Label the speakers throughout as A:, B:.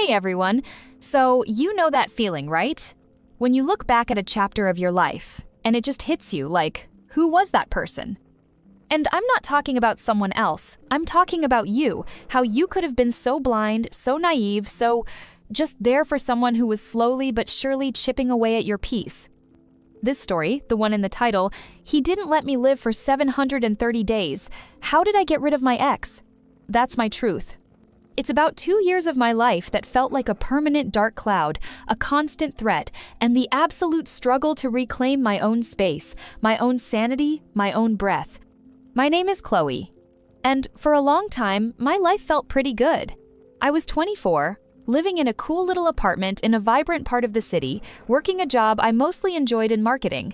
A: Hey everyone! So, you know that feeling, right? When you look back at a chapter of your life, and it just hits you like, who was that person? And I'm not talking about someone else, I'm talking about you, how you could have been so blind, so naive, so just there for someone who was slowly but surely chipping away at your peace. This story, the one in the title, He Didn't Let Me Live for 730 Days. How did I get rid of my ex? That's my truth. It's about 2 years of my life that felt like a permanent dark cloud, a constant threat, and the absolute struggle to reclaim my own space, my own sanity, my own breath. My name is Chloe, and for a long time, my life felt pretty good. I was 24, living in a cool little apartment in a vibrant part of the city, working a job I mostly enjoyed in marketing.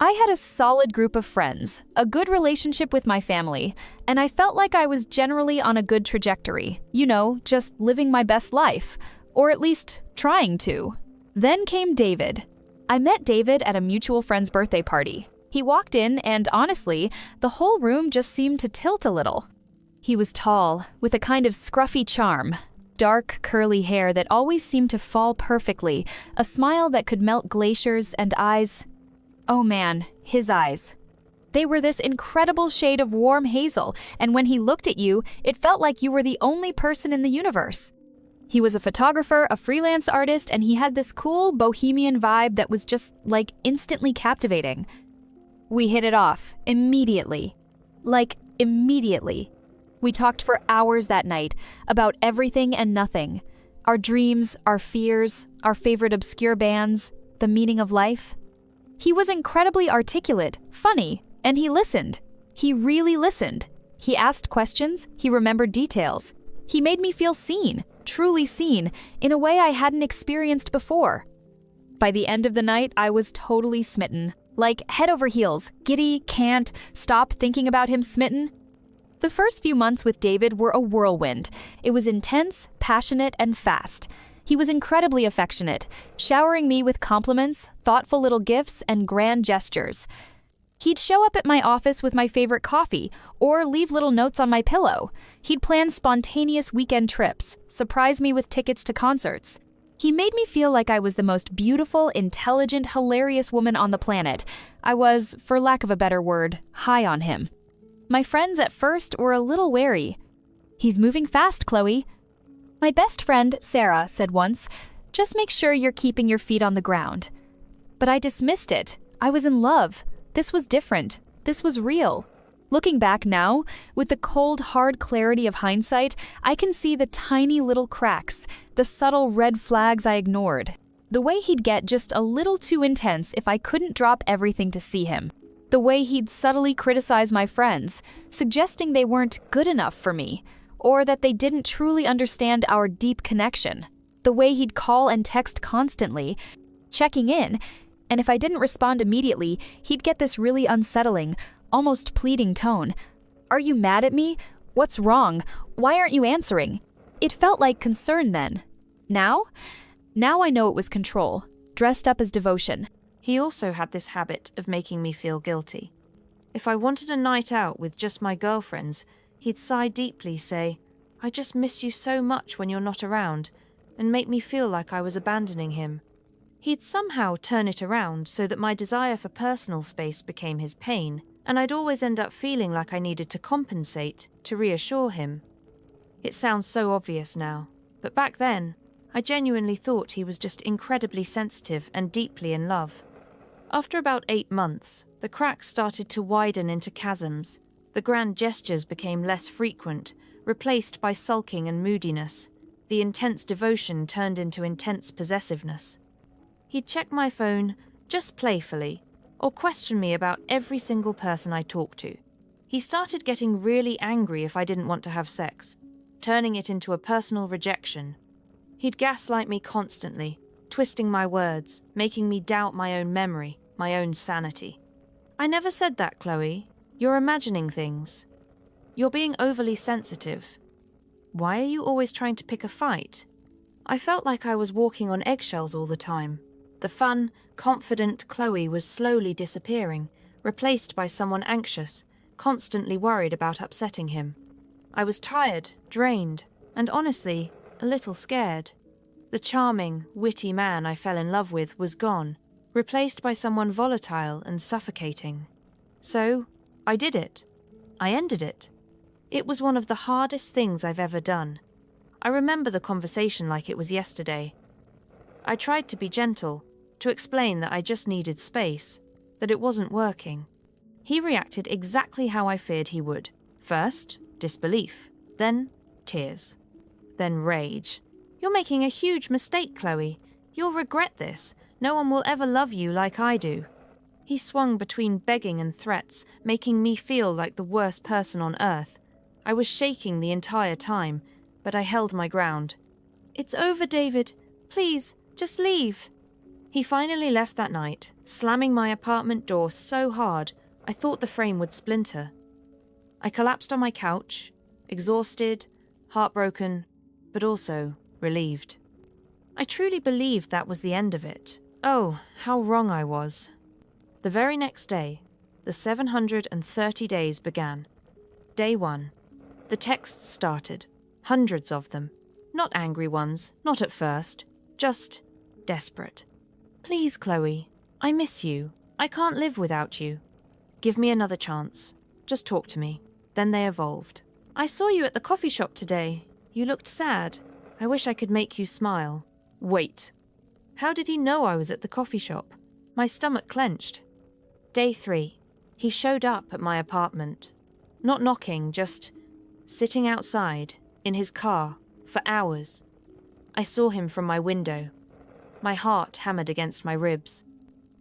A: I had a solid group of friends, a good relationship with my family, and I felt like I was generally on a good trajectory, just living my best life, or at least trying to. Then came David. I met David at a mutual friend's birthday party. He walked in and honestly, the whole room just seemed to tilt a little. He was tall, with a kind of scruffy charm, dark, curly hair that always seemed to fall perfectly, a smile that could melt glaciers and eyes. Oh man, his eyes. They were this incredible shade of warm hazel, and when he looked at you, it felt like you were the only person in the universe. He was a photographer, a freelance artist, and he had this cool, bohemian vibe that was just, instantly captivating. We hit it off, immediately. Immediately. We talked for hours that night, about everything and nothing. Our dreams, our fears, our favorite obscure bands, the meaning of life. He was incredibly articulate, funny, and he listened. He really listened. He asked questions, he remembered details. He made me feel seen, truly seen, in a way I hadn't experienced before. By the end of the night, I was totally smitten. Head over heels, giddy, can't stop thinking about him smitten. The first few months with David were a whirlwind. It was intense, passionate, and fast. He was incredibly affectionate, showering me with compliments, thoughtful little gifts, and grand gestures. He'd show up at my office with my favorite coffee, or leave little notes on my pillow. He'd plan spontaneous weekend trips, surprise me with tickets to concerts. He made me feel like I was the most beautiful, intelligent, hilarious woman on the planet. I was, for lack of a better word, high on him. My friends at first were a little wary. "He's moving fast, Chloe." My best friend, Sarah, said once, "Just make sure you're keeping your feet on the ground." But I dismissed it. I was in love. This was different. This was real. Looking back now, with the cold, hard clarity of hindsight, I can see the tiny little cracks, the subtle red flags I ignored. The way he'd get just a little too intense if I couldn't drop everything to see him. The way he'd subtly criticize my friends, suggesting they weren't good enough for me, or that they didn't truly understand our deep connection. The way he'd call and text constantly, checking in, and if I didn't respond immediately, he'd get this really unsettling, almost pleading tone. "Are you mad at me? What's wrong? Why aren't you answering?" It felt like concern then. Now I know it was control, dressed up as devotion.
B: He also had this habit of making me feel guilty. If I wanted a night out with just my girlfriends, he'd sigh deeply, say, "I just miss you so much when you're not around," and make me feel like I was abandoning him. He'd somehow turn it around so that my desire for personal space became his pain, and I'd always end up feeling like I needed to compensate, to reassure him. It sounds so obvious now, but back then, I genuinely thought he was just incredibly sensitive and deeply in love. After about 8 months, the cracks started to widen into chasms. The grand gestures became less frequent, replaced by sulking and moodiness. The intense devotion turned into intense possessiveness. He'd check my phone, just playfully, or question me about every single person I talked to. He started getting really angry if I didn't want to have sex, turning it into a personal rejection. He'd gaslight me constantly, twisting my words, making me doubt my own memory, my own sanity. "I never said that, Chloe. You're imagining things. You're being overly sensitive. Why are you always trying to pick a fight?" I felt like I was walking on eggshells all the time. The fun, confident Chloe was slowly disappearing, replaced by someone anxious, constantly worried about upsetting him. I was tired, drained, and honestly, a little scared. The charming, witty man I fell in love with was gone, replaced by someone volatile and suffocating. So, I did it. I ended it. It was one of the hardest things I've ever done. I remember the conversation like it was yesterday. I tried to be gentle, to explain that I just needed space, that it wasn't working. He reacted exactly how I feared he would. First, disbelief. Then, tears. Then rage. "You're making a huge mistake, Chloe. You'll regret this. No one will ever love you like I do." He swung between begging and threats, making me feel like the worst person on earth. I was shaking the entire time, but I held my ground. "It's over, David. Please, just leave." He finally left that night, slamming my apartment door so hard I thought the frame would splinter. I collapsed on my couch, exhausted, heartbroken, but also relieved. I truly believed that was the end of it. Oh, how wrong I was. The very next day, the 730 days began. Day 1. The texts started. Hundreds of them. Not angry ones, not at first. Just desperate. "Please, Chloe, I miss you. I can't live without you. Give me another chance. Just talk to me." Then they evolved. "I saw you at the coffee shop today. You looked sad. I wish I could make you smile." Wait. How did he know I was at the coffee shop? My stomach clenched. Day 3. He showed up at my apartment. Not knocking, just sitting outside, in his car, for hours. I saw him from my window. My heart hammered against my ribs.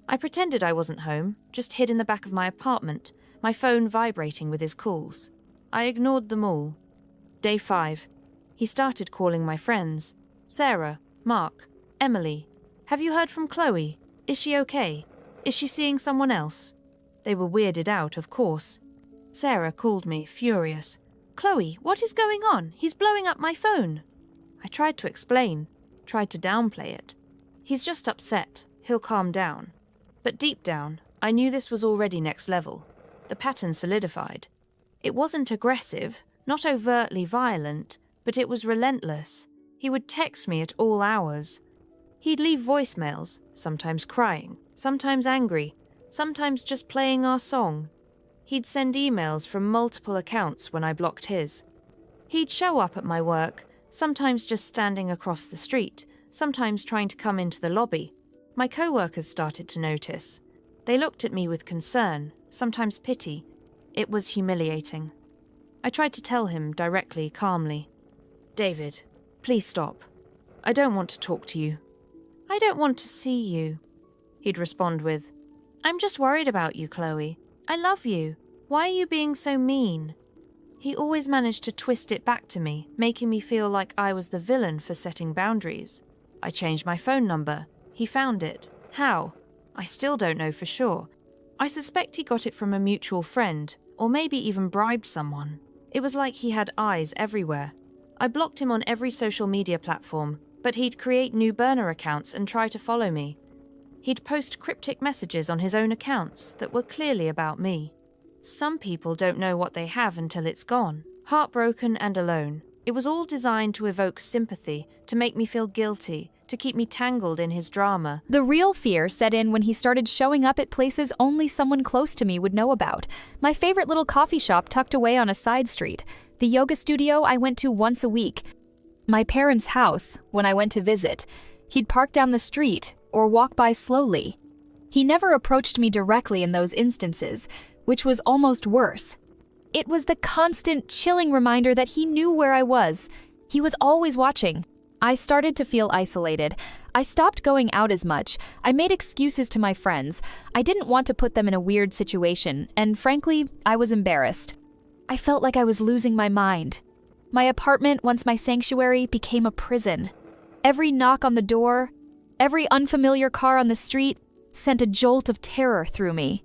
B: I pretended I wasn't home, just hid in the back of my apartment, my phone vibrating with his calls. I ignored them all. Day 5. He started calling my friends. "Sarah, Mark, Emily. Have you heard from Chloe? Is she okay? Is she seeing someone else?" They were weirded out, of course. Sarah called me, furious. "Chloe, what is going on? He's blowing up my phone." I tried to explain, tried to downplay it. "He's just upset. He'll calm down." But deep down, I knew this was already next level. The pattern solidified. It wasn't aggressive, not overtly violent, but it was relentless. He would text me at all hours. He'd leave voicemails, sometimes crying, sometimes angry, sometimes just playing our song. He'd send emails from multiple accounts when I blocked his. He'd show up at my work, sometimes just standing across the street, sometimes trying to come into the lobby. My co-workers started to notice. They looked at me with concern, sometimes pity. It was humiliating. I tried to tell him directly, calmly. "David, please stop. I don't want to talk to you." "I don't want to see you." He'd respond with, "I'm just worried about you, Chloe. I love you. Why are you being so mean?" He always managed to twist it back to me, making me feel like I was the villain for setting boundaries. I changed my phone number. He found it. How? I still don't know for sure. I suspect he got it from a mutual friend, or maybe even bribed someone. It was like he had eyes everywhere. I blocked him on every social media platform, but he'd create new burner accounts and try to follow me. He'd post cryptic messages on his own accounts that were clearly about me. Some people don't know what they have until it's gone. Heartbroken and alone. It was all designed to evoke sympathy, to make me feel guilty, to keep me tangled in his drama.
A: The real fear set in when he started showing up at places only someone close to me would know about. My favorite little coffee shop tucked away on a side street. The yoga studio I went to once a week. My parents' house when I went to visit. He'd park down the street or walk by slowly. He never approached me directly in those instances, which was almost worse. It was the constant, chilling reminder that he knew where I was. He was always watching. I started to feel isolated. I stopped going out as much. I made excuses to my friends. I didn't want to put them in a weird situation, and frankly, I was embarrassed. I felt like I was losing my mind. My apartment, once my sanctuary, became a prison. Every knock on the door, every unfamiliar car on the street sent a jolt of terror through me.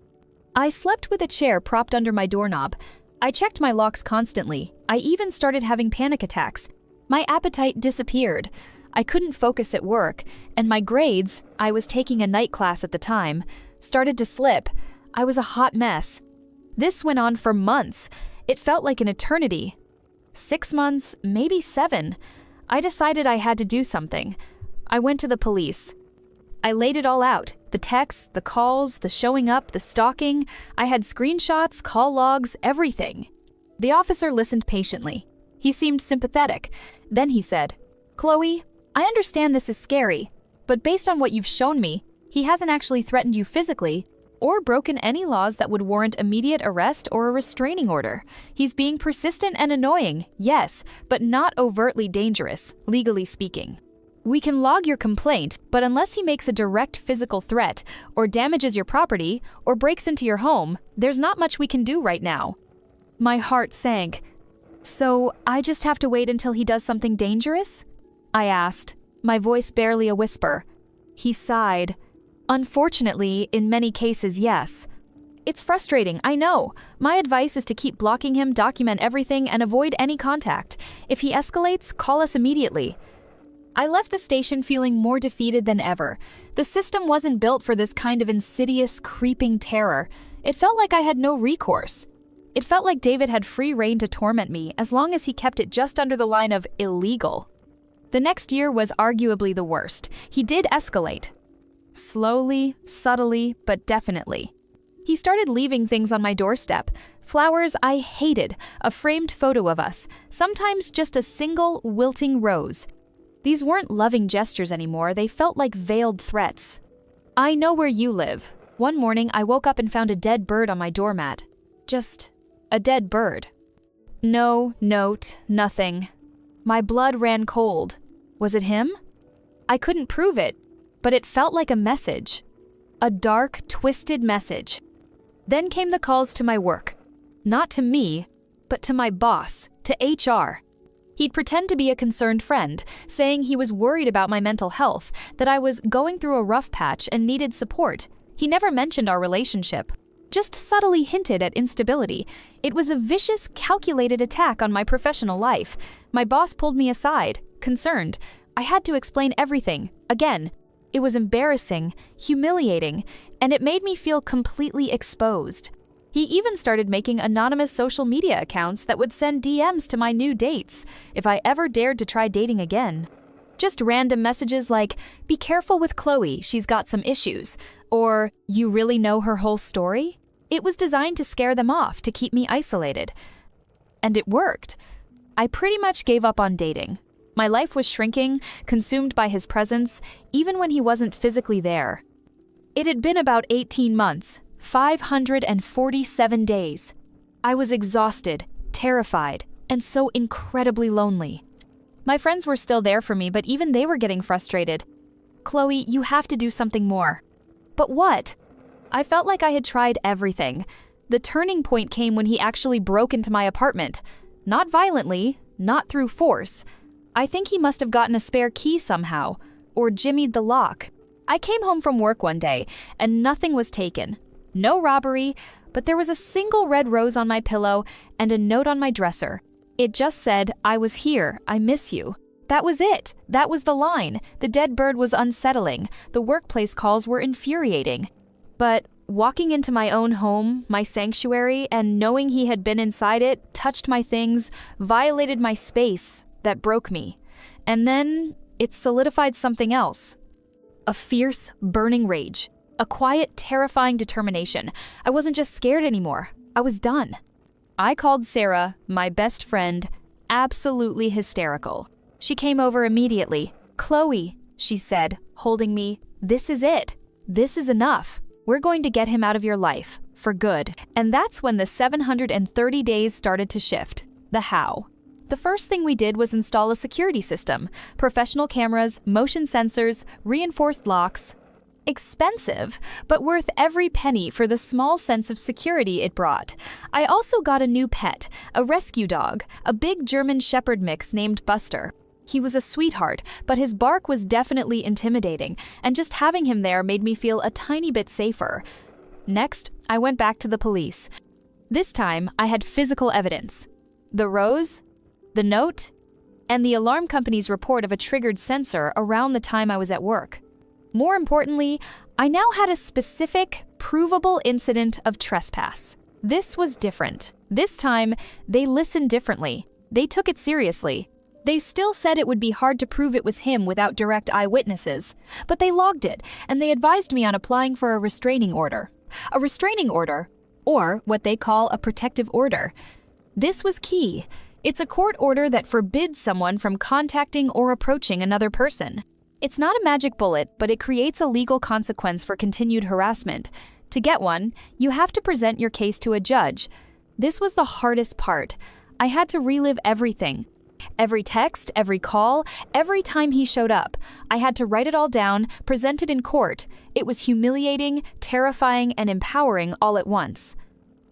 A: I slept with a chair propped under my doorknob. I checked my locks constantly. I even started having panic attacks. My appetite disappeared. I couldn't focus at work, and my grades, I was taking a night class at the time, started to slip. I was a hot mess. This went on for months. It felt like an eternity. 6 months, maybe 7. I decided I had to do something. I went to the police. I laid it all out. The texts, the calls, the showing up, the stalking. I had screenshots, call logs, everything. The officer listened patiently. He seemed sympathetic. Then he said, "Chloe, I understand this is scary, but based on what you've shown me, he hasn't actually threatened you physically or broken any laws that would warrant immediate arrest or a restraining order. He's being persistent and annoying, yes, but not overtly dangerous, legally speaking. We can log your complaint, but unless he makes a direct physical threat, or damages your property, or breaks into your home, there's not much we can do right now." My heart sank. "So I just have to wait until he does something dangerous?" I asked, my voice barely a whisper. He sighed. "Unfortunately, in many cases, yes. It's frustrating, I know. My advice is to keep blocking him, document everything, and avoid any contact. If he escalates, call us immediately." I left the station feeling more defeated than ever. The system wasn't built for this kind of insidious, creeping terror. It felt like I had no recourse. It felt like David had free rein to torment me as long as he kept it just under the line of illegal. The next year was arguably the worst. He did escalate. Slowly, subtly, but definitely. He started leaving things on my doorstep. Flowers I hated, a framed photo of us, sometimes just a single wilting rose. These weren't loving gestures anymore, they felt like veiled threats. "I know where you live." One morning, I woke up and found a dead bird on my doormat. Just a dead bird. No note, nothing. My blood ran cold. Was it him? I couldn't prove it, but it felt like a message. A dark, twisted message. Then came the calls to my work. Not to me, but to my boss, to HR. He'd pretend to be a concerned friend, saying he was worried about my mental health, that I was going through a rough patch and needed support. He never mentioned our relationship, just subtly hinted at instability. It was a vicious, calculated attack on my professional life. My boss pulled me aside, concerned. I had to explain everything, again. It was embarrassing, humiliating, and it made me feel completely exposed. He even started making anonymous social media accounts that would send DMs to my new dates if I ever dared to try dating again. Just random messages like, "Be careful with Chloe, she's got some issues," or "You really know her whole story?" It was designed to scare them off, to keep me isolated. And it worked. I pretty much gave up on dating. My life was shrinking, consumed by his presence, even when he wasn't physically there. It had been about 18 months. 547 days. I was exhausted, terrified, and so incredibly lonely. My friends were still there for me, but even they were getting frustrated. "Chloe, you have to do something more." But what? I felt like I had tried everything. The turning point came when he actually broke into my apartment. Not violently, not through force. I think he must have gotten a spare key somehow, or jimmied the lock. I came home from work one day, and nothing was taken. No robbery, but there was a single red rose on my pillow and a note on my dresser. It just said, "I was here, I miss you." That was it. That was the line. The dead bird was unsettling. The workplace calls were infuriating. But walking into my own home, my sanctuary, and knowing he had been inside it, touched my things, violated my space, that broke me. And then it solidified something else. A fierce, burning rage. A quiet, terrifying determination. I wasn't just scared anymore. I was done. I called Sarah, my best friend, absolutely hysterical. She came over immediately. "Chloe," she said, holding me, "this is it. This is enough. We're going to get him out of your life, for good." And that's when the 730 days started to shift. The how. The first thing we did was install a security system. Professional cameras, motion sensors, reinforced locks. Expensive, but worth every penny for the small sense of security it brought. I also got a new pet, a rescue dog, a big German Shepherd mix named Buster. He was a sweetheart, but his bark was definitely intimidating, and just having him there made me feel a tiny bit safer. Next, I went back to the police. This time, I had physical evidence. The rose, the note, and the alarm company's report of a triggered sensor around the time I was at work. More importantly, I now had a specific, provable incident of trespass. This was different. This time, they listened differently. They took it seriously. They still said it would be hard to prove it was him without direct eyewitnesses, but they logged it, and they advised me on applying for a restraining order. A restraining order, or what they call a protective order. This was key. It's a court order that forbids someone from contacting or approaching another person. It's not a magic bullet, but it creates a legal consequence for continued harassment. To get one, you have to present your case to a judge. This was the hardest part. I had to relive everything. Every text, every call, every time he showed up. I had to write it all down, present it in court. It was humiliating, terrifying, and empowering all at once.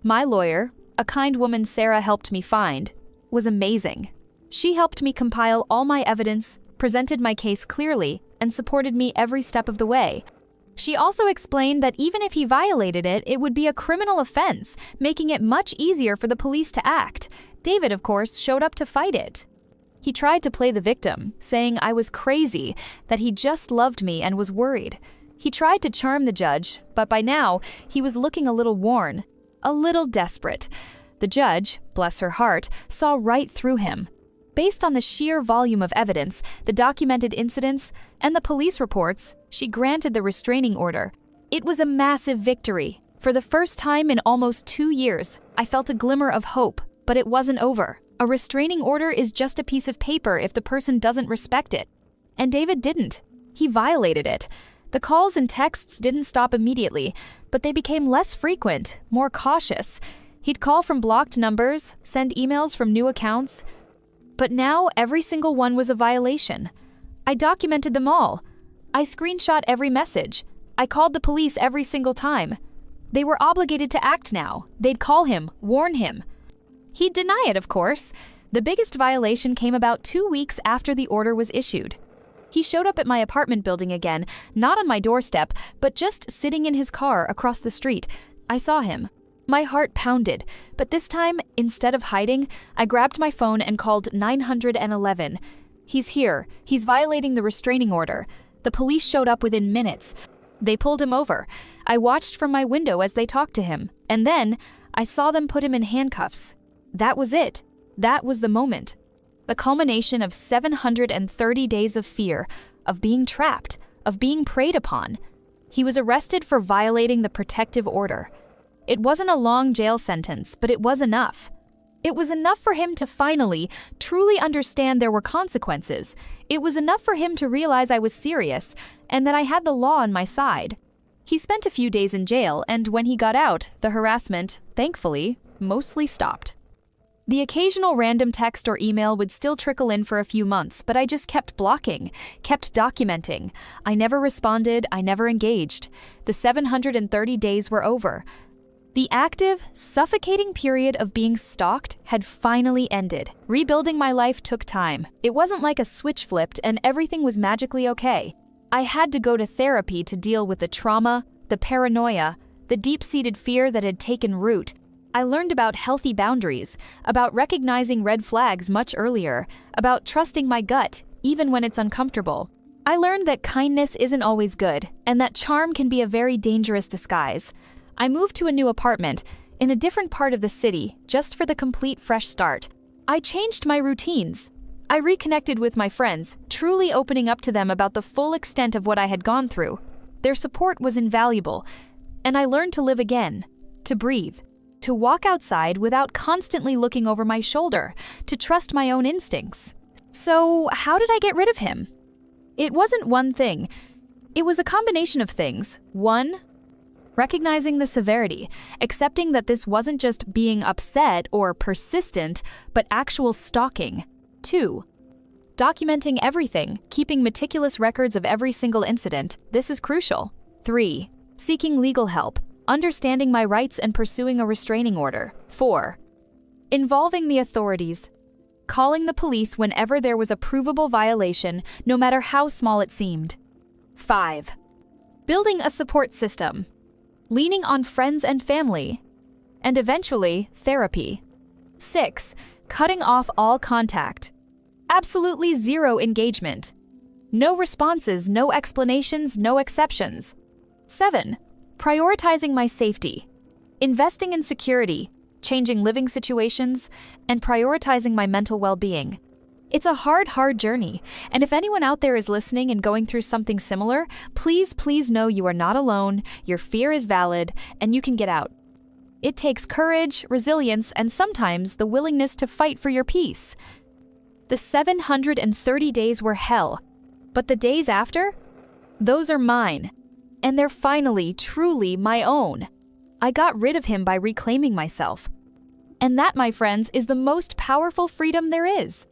A: My lawyer, a kind woman Sarah helped me find, was amazing. She helped me compile all my evidence, presented my case clearly, and supported me every step of the way. She also explained that even if he violated it, it would be a criminal offense, making it much easier for the police to act. David, of course, showed up to fight it. He tried to play the victim, saying I was crazy, that he just loved me and was worried. He tried to charm the judge, but by now, he was looking a little worn, a little desperate. The judge, bless her heart, saw right through him. Based on the sheer volume of evidence, the documented incidents, and the police reports, she granted the restraining order. It was a massive victory. For the first time in almost 2 years, I felt a glimmer of hope, but it wasn't over. A restraining order is just a piece of paper if the person doesn't respect it. And David didn't. He violated it. The calls and texts didn't stop immediately, but they became less frequent, more cautious. He'd call from blocked numbers, send emails from new accounts. But now every single one was a violation. I documented them all. I screenshot every message. I called the police every single time. They were obligated to act now. They'd call him, warn him. He'd deny it, of course. The biggest violation came about 2 weeks after the order was issued. He showed up at my apartment building again, not on my doorstep, but just sitting in his car across the street. I saw him. My heart pounded, but this time, instead of hiding, I grabbed my phone and called 911. He's here. He's violating the restraining order. The police showed up within minutes. They pulled him over. I watched from my window as they talked to him, and then I saw them put him in handcuffs. That was it. That was the moment. The culmination of 730 days of fear, of being trapped, of being preyed upon. He was arrested for violating the protective order. It wasn't a long jail sentence, but it was enough. It was enough for him to finally, truly understand there were consequences. It was enough for him to realize I was serious, and that I had the law on my side. He spent a few days in jail, and when he got out, the harassment, thankfully, mostly stopped. The occasional random text or email would still trickle in for a few months, but I just kept blocking, kept documenting. I never responded, I never engaged. The 730 days were over. The active, suffocating period of being stalked had finally ended. Rebuilding my life took time. It wasn't like a switch flipped and everything was magically okay. I had to go to therapy to deal with the trauma, the paranoia, the deep-seated fear that had taken root. I learned about healthy boundaries, about recognizing red flags much earlier, about trusting my gut, even when it's uncomfortable. I learned that kindness isn't always good, and that charm can be a very dangerous disguise. I moved to a new apartment, in a different part of the city, just for the complete fresh start. I changed my routines. I reconnected with my friends, truly opening up to them about the full extent of what I had gone through. Their support was invaluable, and I learned to live again, to breathe. To walk outside without constantly looking over my shoulder, to trust my own instincts. So, how did I get rid of him? It wasn't one thing. It was a combination of things. 1, recognizing the severity, accepting that this wasn't just being upset or persistent, but actual stalking. 2, documenting everything, keeping meticulous records of every single incident. This is crucial. 3, seeking legal help. Understanding my rights and pursuing a restraining order. 4, involving the authorities. Calling the police whenever there was a provable violation, no matter how small it seemed. 5, building a support system. Leaning on friends and family. And eventually, therapy. 6, cutting off all contact. Absolutely zero engagement. No responses, no explanations, no exceptions. 7, prioritizing my safety, investing in security, changing living situations, and prioritizing my mental well-being. It's a hard journey, and if anyone out there is listening and going through something similar, please know you are not alone, your fear is valid, and you can get out. It takes courage, resilience, and sometimes the willingness to fight for your peace. The 730 days were hell, but the days after? Those are mine, and they're finally, truly my own. I got rid of him by reclaiming myself. And that, my friends, is the most powerful freedom there is.